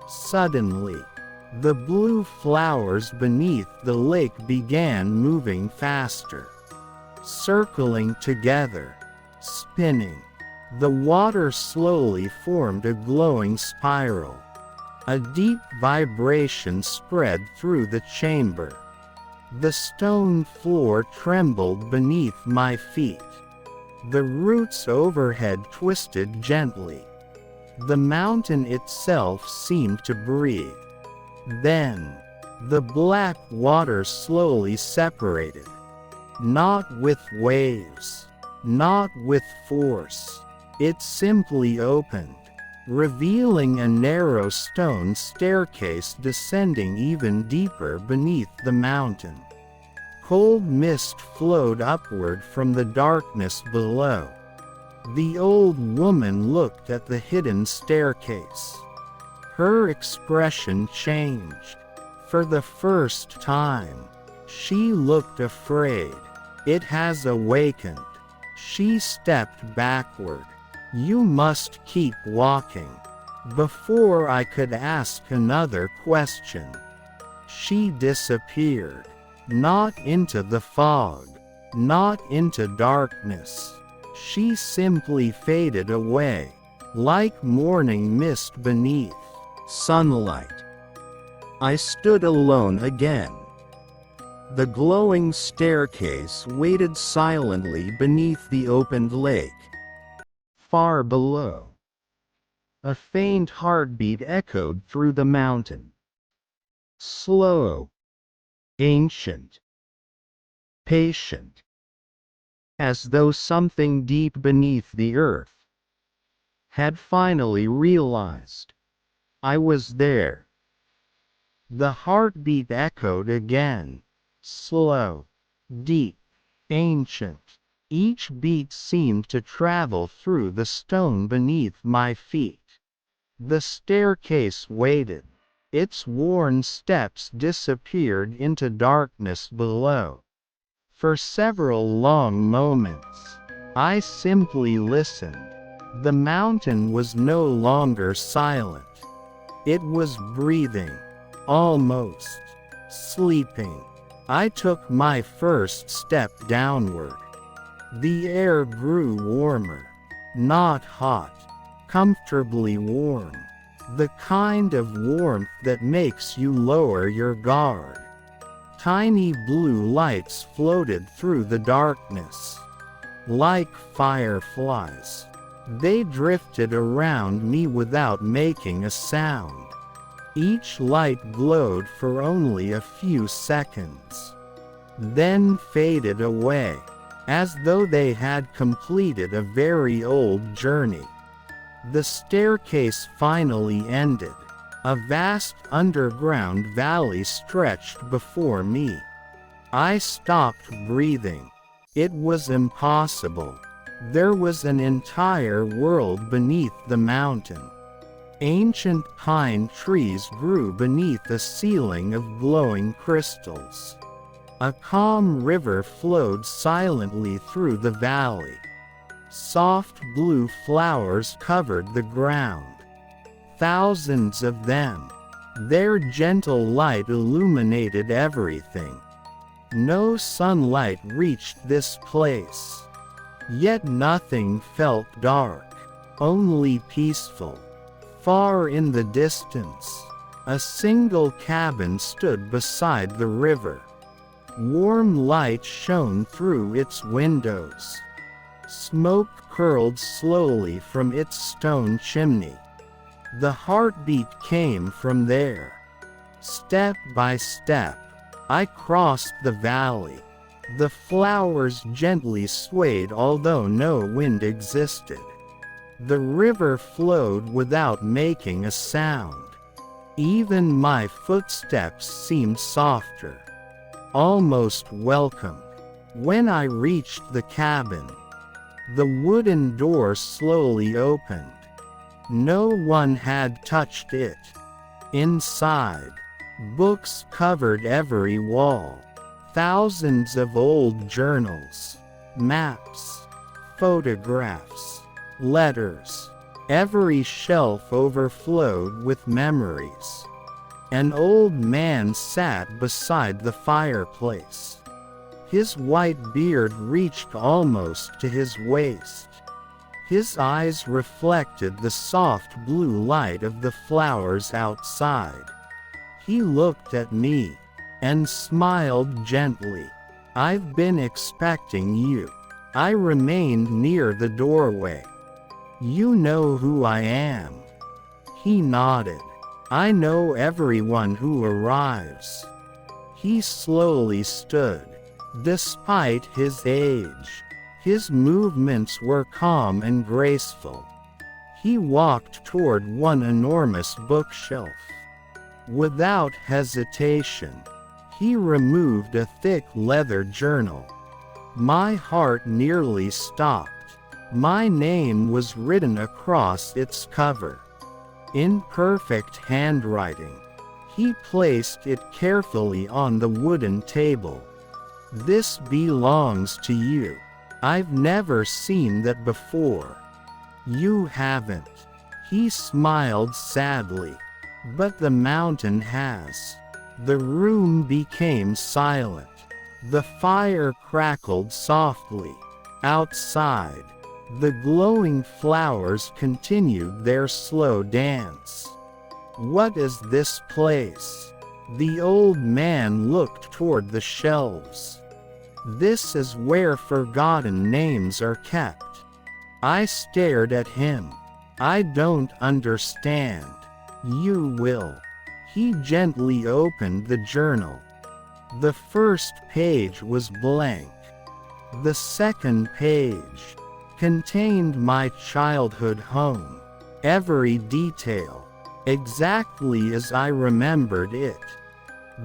Suddenly, the blue flowers beneath the lake began moving faster, circling together, spinning. The water slowly formed a glowing spiral. A deep vibration spread through the chamber. The stone floor trembled beneath my feet. The roots overhead twisted gently. The mountain itself seemed to breathe. Then, the black water slowly separated. Not with waves, not with force. It simply opened, revealing a narrow stone staircase descending even deeper beneath the mountain. Cold mist flowed upward from the darkness below. The old woman looked at the hidden staircase. Her expression changed. For the first time, she looked afraid. "It has awakened." She stepped backward. "You must keep walking." Before I could ask another question, she disappeared. Not into the fog, not into darkness. She simply faded away, like morning mist beneath sunlight. I stood alone again. The glowing staircase waited silently beneath the opened lake. Far below, a faint heartbeat echoed through the mountain. Slow, ancient, patient, as though something deep beneath the earth had finally realized I was there. The heartbeat echoed again, slow, deep, ancient. Each beat seemed to travel through the stone beneath my feet. The staircase waited. Its worn steps disappeared into darkness below. For several long moments, I simply listened. The mountain was no longer silent. It was breathing, almost sleeping. I took my first step downward. The air grew warmer, not hot, comfortably warm. The kind of warmth that makes you lower your guard. Tiny blue lights floated through the darkness. Like fireflies, they drifted around me without making a sound. Each light glowed for only a few seconds, then faded away, as though they had completed a very old journey. The staircase finally ended. A vast underground valley stretched before me. I stopped breathing. It was impossible. There was an entire world beneath the mountain. Ancient pine trees grew beneath a ceiling of glowing crystals. A calm river flowed silently through the valley. Soft blue flowers covered the ground. Thousands of them. Their gentle light illuminated everything. No sunlight reached this place. Yet nothing felt dark, only peaceful. Far in the distance, a single cabin stood beside the river. Warm light shone through its windows. Smoke curled slowly from its stone chimney. The heartbeat came from there. Step by step, I crossed the valley. The flowers gently swayed although no wind existed. The river flowed without making a sound. Even my footsteps seemed softer, almost welcome. When I reached the cabin, the wooden door slowly opened. No one had touched it. Inside, books covered every wall. Thousands of old journals, maps, photographs, letters. Every shelf overflowed with memories. An old man sat beside the fireplace. His white beard reached almost to his waist. His eyes reflected the soft blue light of the flowers outside. He looked at me and smiled gently. "I've been expecting you." I remained near the doorway. "You know who I am?" He nodded. "I know everyone who arrives." He slowly stood. Despite his age, his movements were calm and graceful. He walked toward one enormous bookshelf. Without hesitation, he removed a thick leather journal. My heart nearly stopped. My name was written across its cover. In perfect handwriting, he placed it carefully on the wooden table. "This belongs to you. I've never seen that before." "You haven't." He smiled sadly. "But the mountain has." The room became silent. The fire crackled softly. Outside, the glowing flowers continued their slow dance. "What is this place?" The old man looked toward the shelves. "This is where forgotten names are kept." I stared at him. "I don't understand." "You will." He gently opened the journal. The first page was blank. The second page contained my childhood home. Every detail, exactly as I remembered it.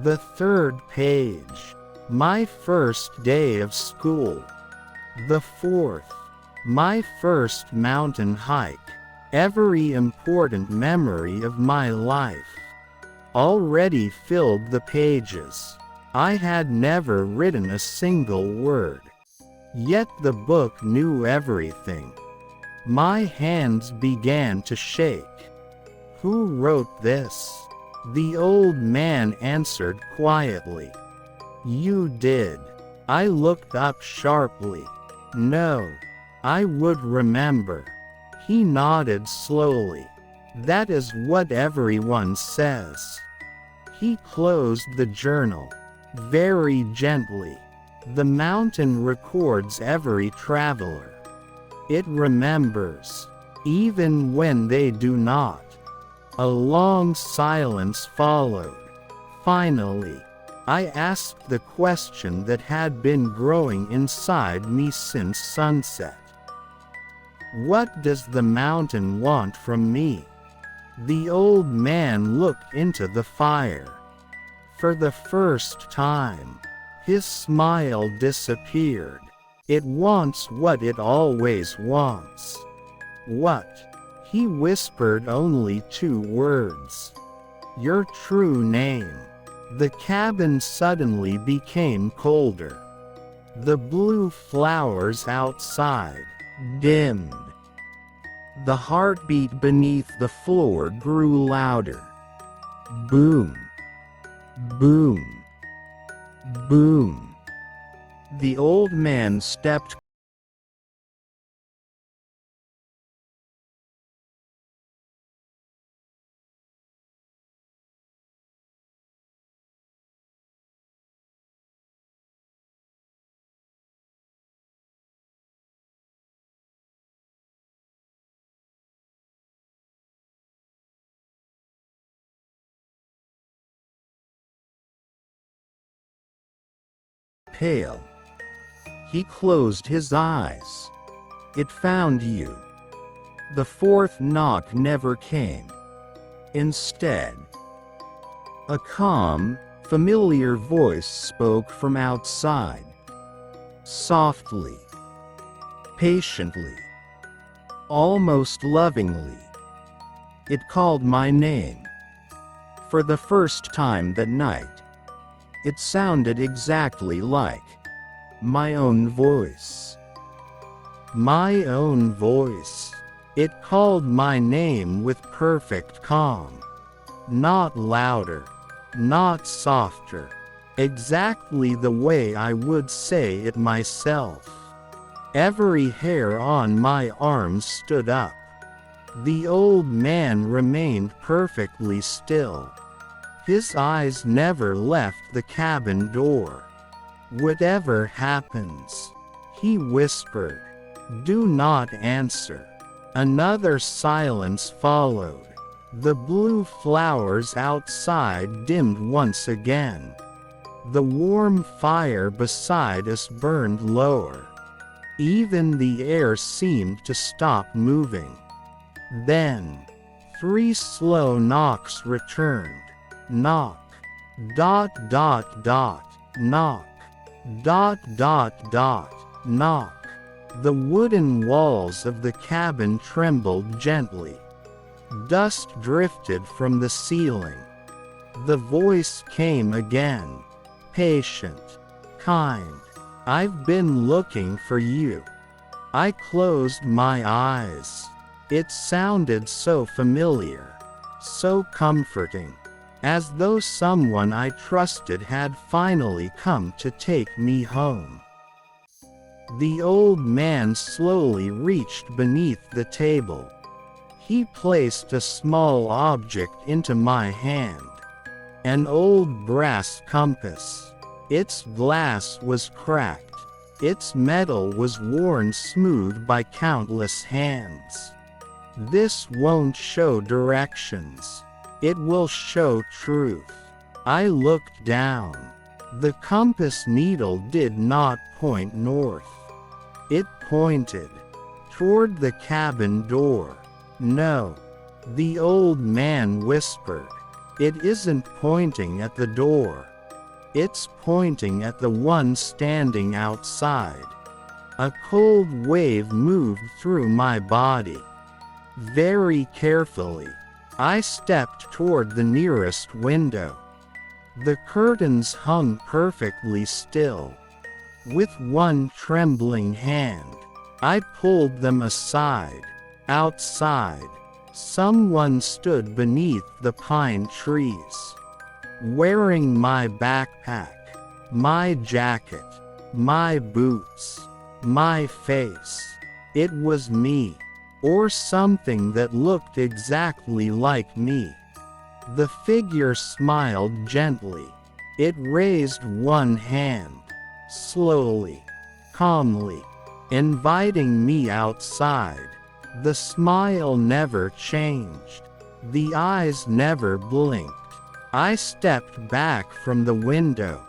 The third page, my first day of school. The fourth, my first mountain hike. Every important memory of my life already filled the pages. I had never written a single word. Yet the book knew everything. My hands began to shake. "Who wrote this?" The old man answered quietly. "You did." I looked up sharply. "No. I would remember." He nodded slowly. "That is what everyone says." He closed the journal very gently. "The mountain records every traveler. It remembers, even when they do not." A long silence followed. Finally, I asked the question that had been growing inside me since sunset. "What does the mountain want from me?" The old man looked into the fire. For the first time, his smile disappeared. "It wants what it always wants." "What?" He whispered only 2 words. "Your true name." The cabin suddenly became colder. The blue flowers outside dimmed. The heartbeat beneath the floor grew louder. Boom. Boom. Boom. The old man stepped pale. He closed his eyes. It found you. The fourth knock never came. Instead, a calm, familiar voice spoke from outside. Softly, patiently, almost lovingly. It called my name. For the first time that night, it sounded exactly like my own voice. My own voice. It called my name with perfect calm. Not louder, not softer. Exactly the way I would say it myself. Every hair on my arms stood up. The old man remained perfectly still. His eyes never left the cabin door. Whatever happens, he whispered, do not answer. Another silence followed. The blue flowers outside dimmed once again. The warm fire beside us burned lower. Even the air seemed to stop moving. Then, 3 slow knocks returned. Knock. Dot dot dot. Knock. Dot dot dot. Knock. The wooden walls of the cabin trembled gently. Dust drifted from the ceiling. The voice came again. Patient. Kind. I've been looking for you. I closed my eyes. It sounded so familiar, so comforting, as though someone I trusted had finally come to take me home. The old man slowly reached beneath the table. He placed a small object into my hand. An old brass compass. Its glass was cracked. Its metal was worn smooth by countless hands. This won't show directions. It will show truth. I looked down. The compass needle did not point north. It pointed toward the cabin door. No, the old man whispered. It isn't pointing at the door. It's pointing at the one standing outside. A cold wave moved through my body. Very carefully, I stepped toward the nearest window. The curtains hung perfectly still. With one trembling hand, I pulled them aside. Outside, someone stood beneath the pine trees. Wearing my backpack, my jacket, my boots, my face. It was me, or something that looked exactly like me. The figure smiled gently. It raised one hand, slowly, calmly, inviting me outside. The smile never changed. The eyes never blinked. I stepped back from the window.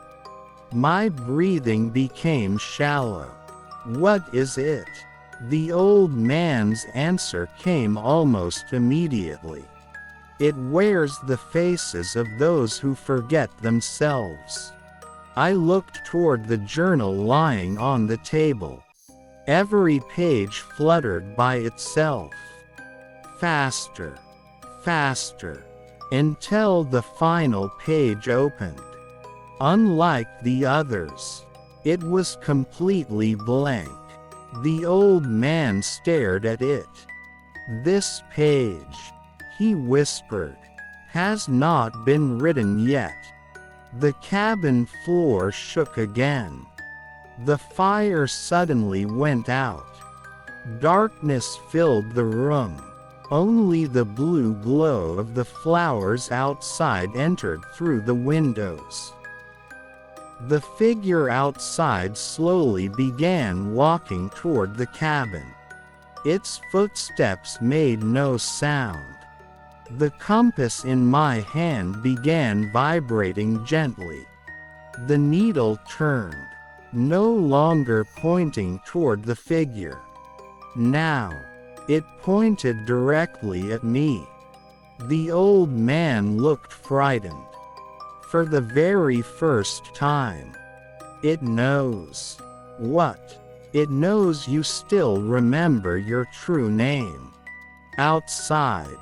My breathing became shallow. What is it? The old man's answer came almost immediately. It wears the faces of those who forget themselves. I looked toward the journal lying on the table. Every page fluttered by itself. Faster, faster, until the final page opened. Unlike the others, it was completely blank. The old man stared at it. This page, he whispered, has not been written yet. The cabin floor shook again. The fire suddenly went out. Darkness filled the room. Only the blue glow of the flowers outside entered through the windows. The figure outside slowly began walking toward the cabin. Its footsteps made no sound. The compass in my hand began vibrating gently. The needle turned. no longer pointing toward the figure. Now, it pointed directly at me. The old man looked frightened. For the very first time. It knows. What? It knows you still remember your true name. Outside,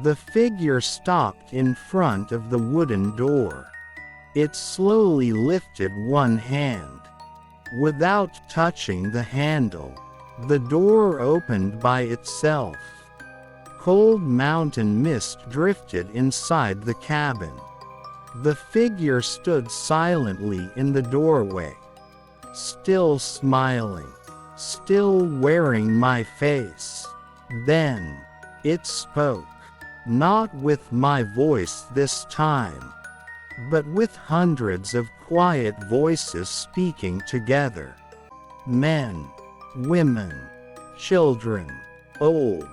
the figure stopped in front of the wooden door. It slowly lifted one hand. Without touching the handle, the door opened by itself. Cold mountain mist drifted inside the cabin. The figure stood silently in the doorway, still smiling, still wearing my face. Then, it spoke, not with my voice this time, but with hundreds of quiet voices speaking together. Men, women, children, old,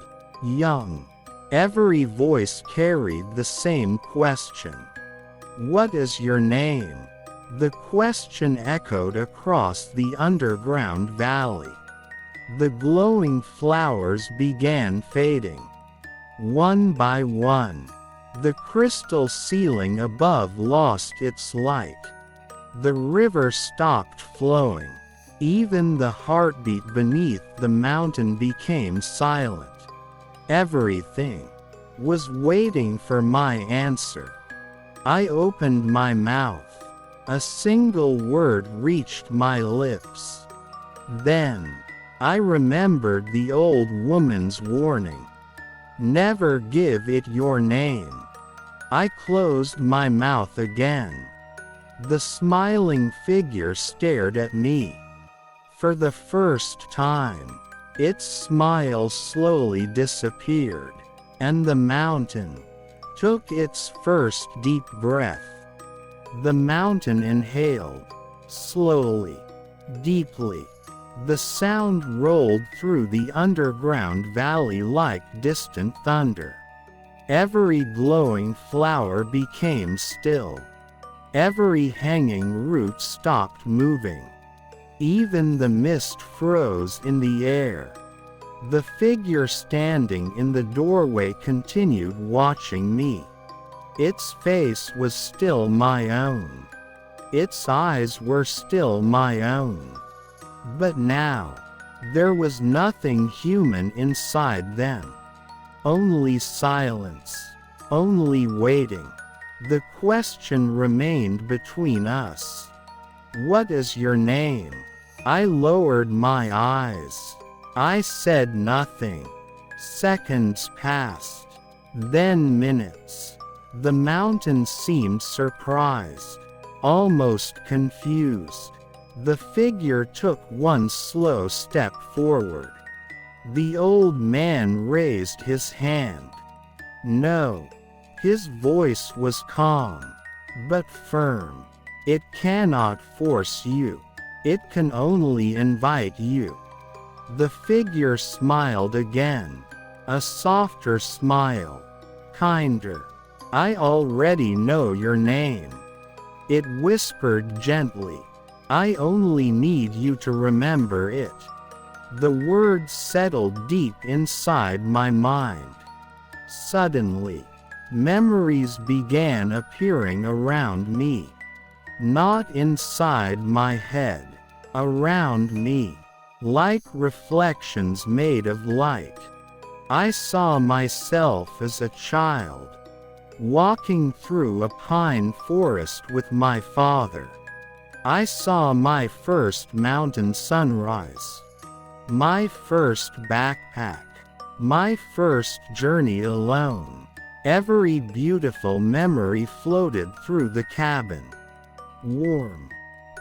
young, every voice carried the same question. What is your name? The question echoed across the underground valley. The glowing flowers began fading. One by one, the crystal ceiling above lost its light. The river stopped flowing. Even the heartbeat beneath the mountain became silent. Everything was waiting for my answer. I opened my mouth. A single word reached my lips. Then, I remembered the old woman's warning. Never give it your name. I closed my mouth again. The smiling figure stared at me. For the first time, its smile slowly disappeared, and the mountain took its first deep breath. The mountain inhaled, slowly, deeply. The sound rolled through the underground valley like distant thunder. Every glowing flower became still. Every hanging root stopped moving. Even the mist froze in the air. The figure standing in the doorway continued watching me. Its face was still my own. Its eyes were still my own. But now, there was nothing human inside them. Only silence. Only waiting. The question remained between us. What is your name? I lowered my eyes. I said nothing. Seconds passed. Then minutes. The mountain seemed surprised, almost confused. The figure took one slow step forward. The old man raised his hand. No. His voice was calm, but firm. It cannot force you. It can only invite you. The figure smiled again. A softer smile. Kinder. I already know your name. It whispered gently. I only need you to remember it. The words settled deep inside my mind. Suddenly, memories began appearing around me. Not inside my head. Around me. Like reflections made of light. I saw myself as a child, walking through a pine forest with my father. I saw my first mountain sunrise, my first backpack, my first journey alone. Every beautiful memory floated through the cabin. Warm,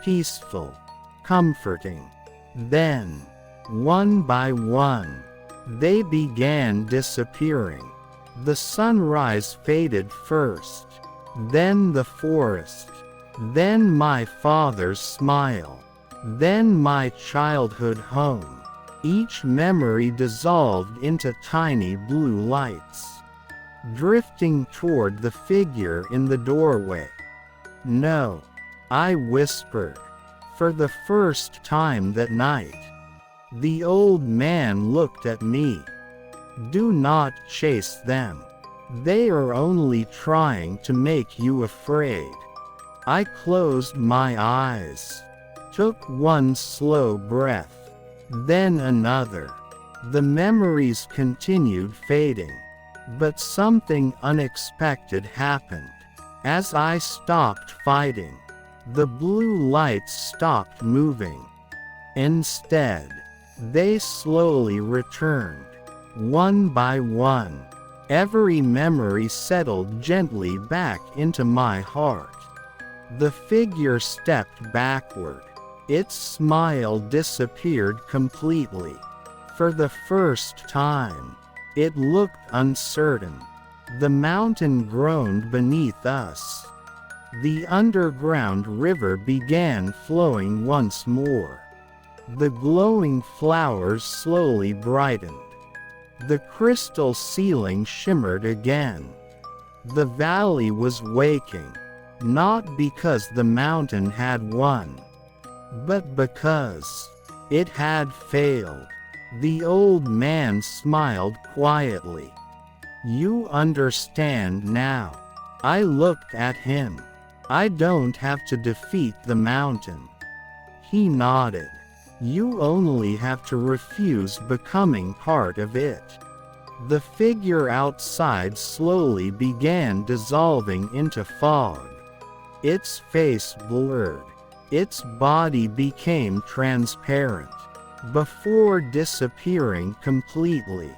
peaceful, comforting. Then, one by one, they began disappearing. The sunrise faded first, then the forest, then my father's smile, then my childhood home. Each memory dissolved into tiny blue lights, drifting toward the figure in the doorway. No, I whispered. For the first time that night, the old man looked at me. Do not chase them. They are only trying to make you afraid. I closed my eyes, took one slow breath, then another. The memories continued fading, but something unexpected happened. As I stopped fighting, the blue lights stopped moving. Instead, they slowly returned, one by one. Every memory settled gently back into my heart. The figure stepped backward. Its smile disappeared completely. For the first time, it looked uncertain. The mountain groaned beneath us. The underground river began flowing once more. The glowing flowers slowly brightened. The crystal ceiling shimmered again. The valley was waking, not because the mountain had won, but because it had failed. The old man smiled quietly. You understand now. I looked at him. I don't have to defeat the mountain. He nodded. You only have to refuse becoming part of it. The figure outside slowly began dissolving into fog. Its face blurred. Its body became transparent. Before disappearing completely,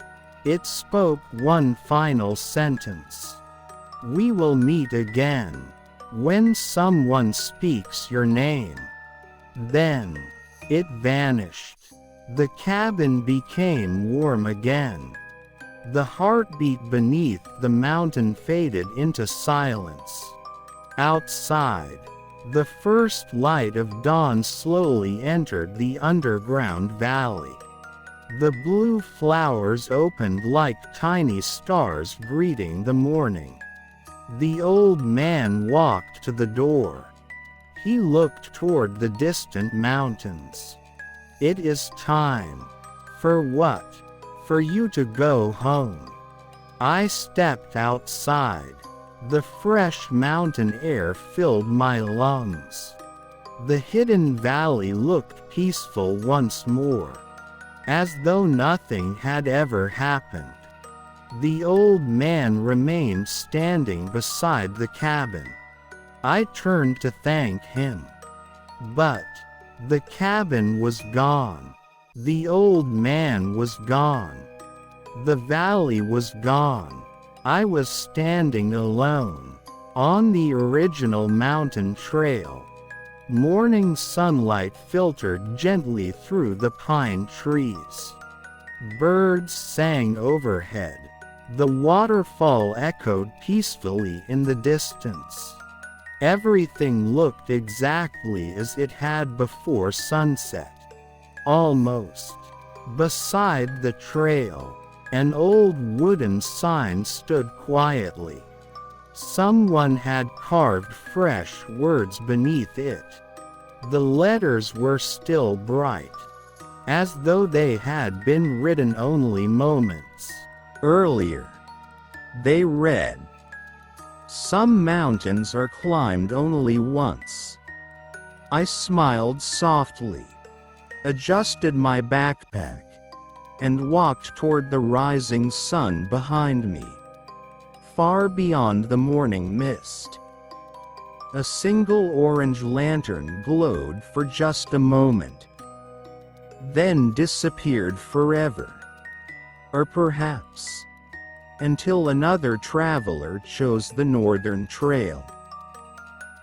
it spoke one final sentence. We will meet again. When someone speaks your name. Then, it vanished. The cabin became warm again. The heartbeat beneath the mountain faded into silence. Outside, the first light of dawn slowly entered the underground valley. The blue flowers opened like tiny stars greeting the morning. The old man walked to the door. He looked toward the distant mountains. It is time. For what? For you to go home. I stepped outside. The fresh mountain air filled my lungs. The hidden valley looked peaceful once more, as though nothing had ever happened. The old man remained standing beside the cabin. I turned to thank him. But the cabin was gone. The old man was gone. The valley was gone. I was standing alone, on the original mountain trail. Morning sunlight filtered gently through the pine trees. Birds sang overhead. The waterfall echoed peacefully in the distance. Everything looked exactly as it had before sunset. Almost. Beside the trail, an old wooden sign stood quietly. Someone had carved fresh words beneath it. The letters were still bright, as though they had been written only moments earlier. They read, "Some mountains are climbed only once." I smiled softly, adjusted my backpack, and walked toward the rising sun behind me. Far beyond the morning mist, a single orange lantern glowed for just a moment, then disappeared forever. Or perhaps, until another traveler chose the northern trail.